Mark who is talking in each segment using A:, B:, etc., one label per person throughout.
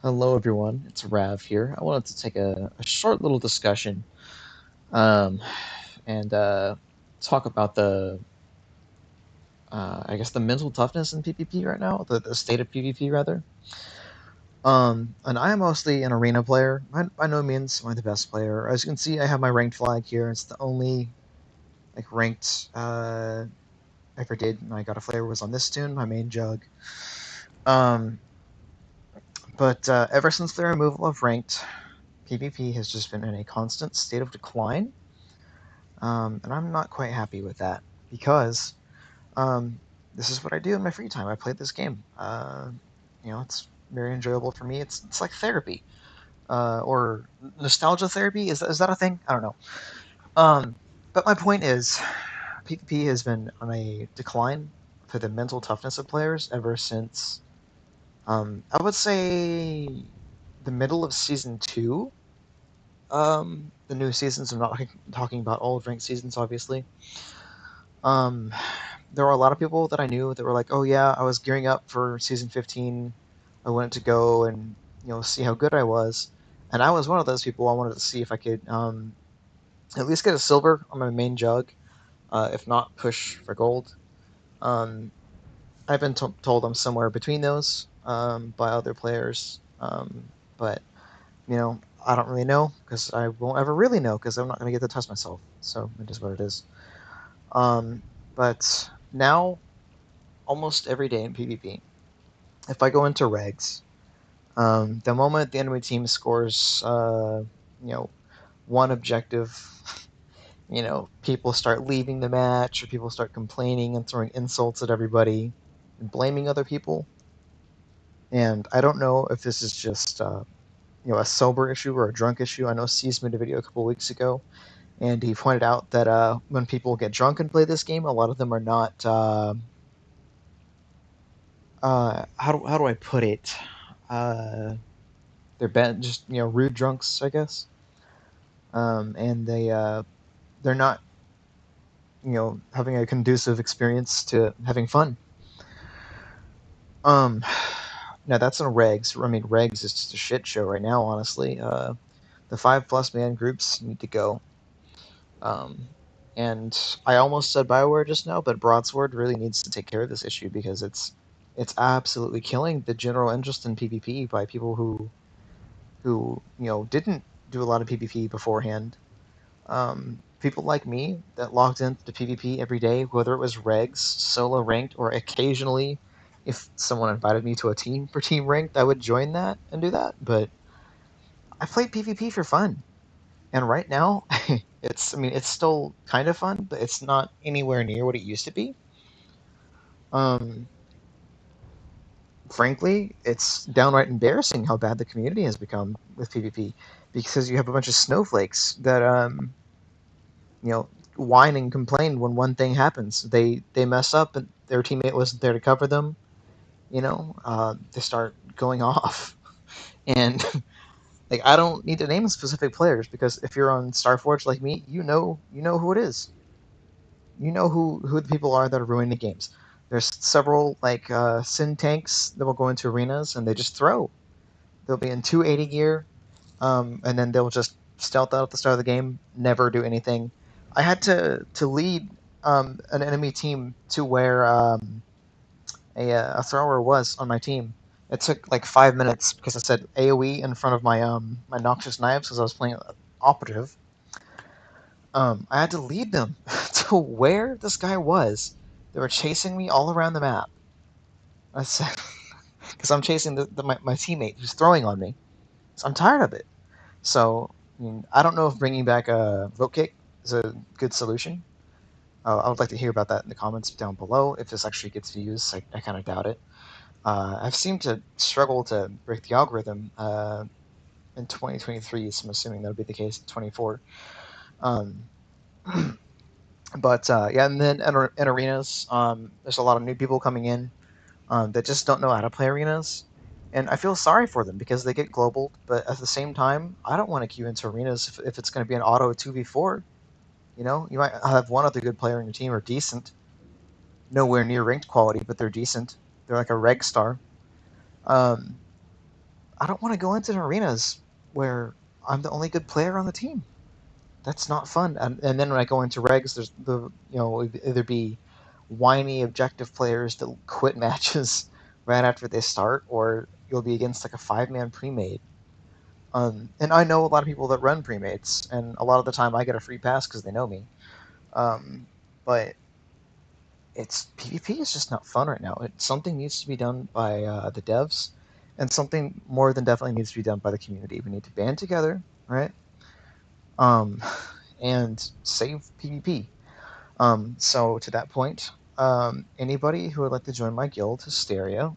A: Hello, everyone. It's Rav here. I wanted to take a short little discussion um, and talk about I guess, the mental toughness in PvP right now, the state of PvP, rather. And I am mostly an arena player. By no means am I the best player. As you can see, I have my ranked flag here. It's the only ranked I ever did, and I got a flavor was on this tune, my main jug. Um, but ever since the removal of ranked, PvP has just been in a constant state of decline. And I'm not quite happy with that because um, this is what I do in my free time. I play this game. It's very enjoyable for me. It's like therapy or nostalgia therapy. Is that a thing? I don't know. Um, but my point is, PvP has been on a decline for the mental toughness of players ever since I would say the middle of season two. The new seasons. I'm not talking about old ranked seasons, obviously. Um, there were a lot of people that I knew that were like, "Oh yeah, I was gearing up for season 15. I wanted to go and see how good I was." And I was one of those people. I wanted to see if I could at least get a silver on my main jug, if not push for gold. Um, I've been told I'm somewhere between those by other players, but I don't really know because I won't ever really know because I'm not going to get to test myself. So it is what it is. But now almost every day in PvP. If I go into regs, the moment the enemy team scores, one objective, people start leaving the match, or people start complaining and throwing insults at everybody and blaming other people. And I don't know if this is just, a sober issue or a drunk issue. I know C's made a video a couple weeks ago, and he pointed out that when people get drunk and play this game, a lot of them are not. How do I put it? They're bad, just rude drunks, I guess. And they're not having a conducive experience to having fun. Um, Now that's in regs. I mean, regs is just a shit show right now, honestly. The 5+ man groups need to go. Um, and I almost said Bioware just now, but Broadsword really needs to take care of this issue because it's absolutely killing the general interest in PvP by people who didn't do a lot of PvP beforehand. People like me that logged into PvP every day, whether it was regs, solo ranked, or occasionally, if someone invited me to a team for team ranked, I would join that and do that. But I played PvP for fun, and right now, it's still kind of fun, but it's not anywhere near what it used to be. Um, Frankly, it's downright embarrassing how bad the community has become with PvP because you have a bunch of snowflakes that you know, whine and complain when one thing happens. They mess up and their teammate wasn't there to cover them. They start going off, and I don't need to name specific players because if you're on Starforge like me, you know who it is. You know who the people are that are ruining the games. There's several Sin tanks that will go into arenas and they just throw. They'll be in 280 gear, and then they'll just stealth out at the start of the game, never do anything. I had to lead an enemy team to where a thrower was on my team. It took like 5 minutes because I said AOE in front of my noxious knives because I was playing operative. I had to lead them to where this guy was. They were chasing me all around the map. I said because I'm chasing my teammate who's throwing on me. So I'm tired of it. So I don't know if bringing back a vote kick is a good solution. I would like to hear about that in the comments down below. If this actually gets views, I kind of doubt it. I've seemed to struggle to break the algorithm in 2023, so I'm assuming that'll be the case in 24. Um, but yeah, and then in arenas, there's a lot of new people coming in that just don't know how to play arenas. And I feel sorry for them because they get global, but at the same time, I don't want to queue into arenas if it's going to be an auto 2v4. You might have one other good player on your team or decent, nowhere near ranked quality, but they're decent. They're like a reg star. Um, I don't want to go into arenas where I'm the only good player on the team. That's not fun. And then when I go into regs, there's either be whiny objective players that quit matches right after they start, or you'll be against like a 5-man pre-made. And I know a lot of people that run pre-mates, and a lot of the time I get a free pass because they know me. But it's PvP is just not fun right now. Something needs to be done by the devs, and something more than definitely needs to be done by the community. We need to band together, right? Um, and save PvP. So to that point, anybody who would like to join my guild, Hysteria,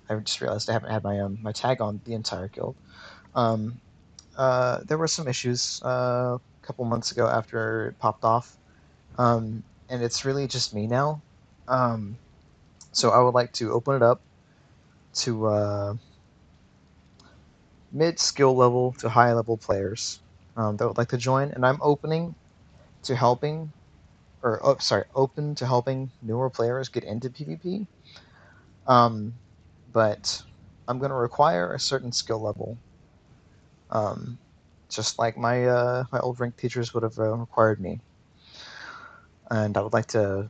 A: I just realized I haven't had my tag on the entire guild. Um, there were some issues a couple months ago after it popped off, and it's really just me now. Um, so I would like to open it up to mid skill level to high level players that would like to join, and I'm opening to helping, open to helping newer players get into PvP. But I'm going to require a certain skill level, um, just like my old rank teachers would have required me. And I would like to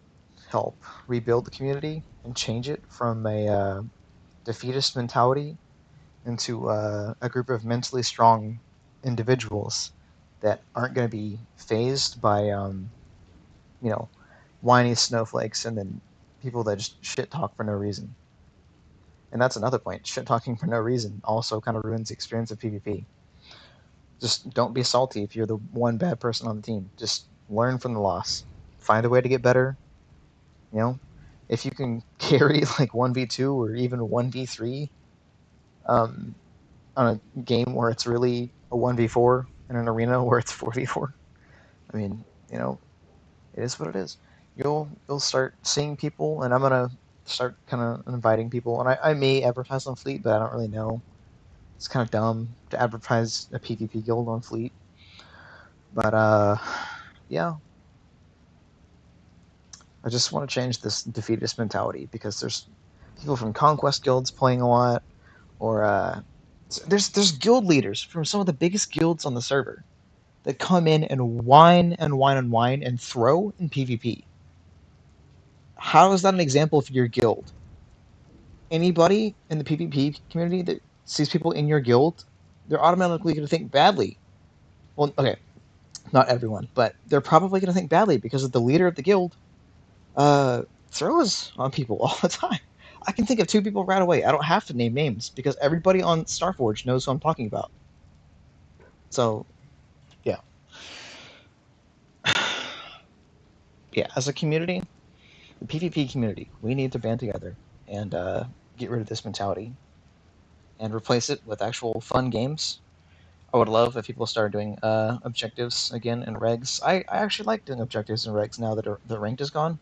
A: help rebuild the community and change it from a defeatist mentality into a group of mentally strong individuals that aren't going to be phased by you know whiny snowflakes and then people that just shit talk for no reason. And that's another point. Shit talking for no reason also kind of ruins the experience of PvP. Just don't be salty if you're the one bad person on the team. Just learn from the loss. Find a way to get better. You know, if you can carry like 1v2 or even 1v3 um, on a game where it's really a 1v4 in an arena where it's 4v4, I mean, it is what it is. You'll start seeing people, and I'm gonna start kind of inviting people, and I may advertise on Fleet, but I don't really know. It's kind of dumb to advertise a PvP guild on Fleet, but yeah, I just want to change this defeatist mentality because there's people from conquest guilds playing a lot, or there's guild leaders from some of the biggest guilds on the server that come in and whine and whine and whine and throw in PvP. How is that an example for your guild? Anybody in the PvP community that sees people in your guild, they're automatically going to think badly. Well, okay, not everyone, but they're probably going to think badly because of the leader of the guild throws on people all the time. I can think of 2 people right away. I don't have to name names because everybody on Starforge knows who I'm talking about. So, yeah. Yeah, as a community, the PvP community, we need to band together and get rid of this mentality and replace it with actual fun games. I would love if people started doing objectives again in regs. I actually like doing objectives in regs now that the ranked is gone.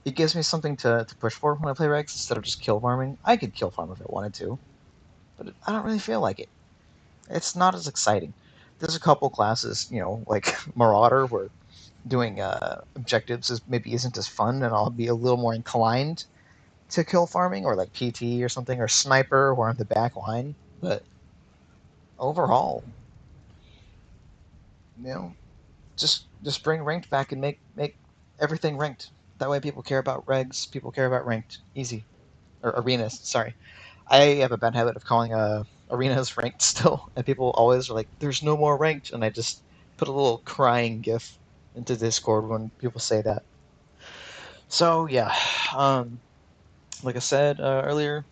A: It gives me something to push for when I play regs instead of just kill farming. I could kill farm if I wanted to, but I don't really feel like it. It's not as exciting. There's a couple classes, like Marauder, where doing objectives maybe isn't as fun, and I'll be a little more inclined to kill farming, or like PT or something, or Sniper, where I'm the back line. But overall, you know, just bring ranked back and make everything ranked. That way, people care about regs. People care about ranked. Easy or arenas. Sorry, I have a bad habit of calling arenas ranked still, and people always are like, "There's no more ranked," and I just put a little crying gif into Discord when people say that. So yeah, um, like I said earlier,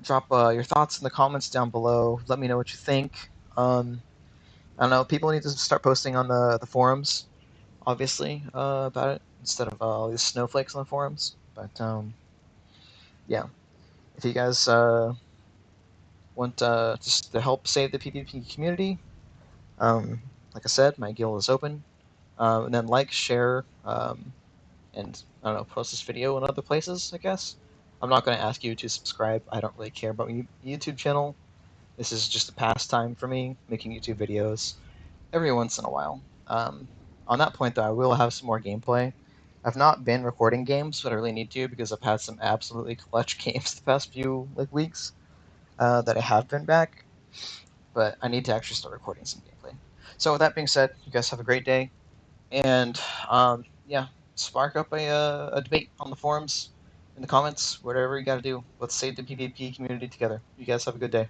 A: drop your thoughts in the comments down below. Let me know what you think. I don't know. People need to start posting on the forums, obviously, about it instead of all these snowflakes on the forums. But yeah, if you guys want just to help save the PvP community, um, like I said, my guild is open. And then like, share, and I don't know, post this video in other places. I guess I'm not going to ask you to subscribe. I don't really care about YouTube channel. This is just a pastime for me, making YouTube videos every once in a while. On that point, though, I will have some more gameplay. I've not been recording games, but I really need to because I've had some absolutely clutch games the past few weeks that I have been back. but I need to actually start recording some gameplay. So with that being said, you guys have a great day, and yeah, spark up a debate on the forums, in the comments, whatever you got to do. Let's save the PvP community together. You guys have a good day.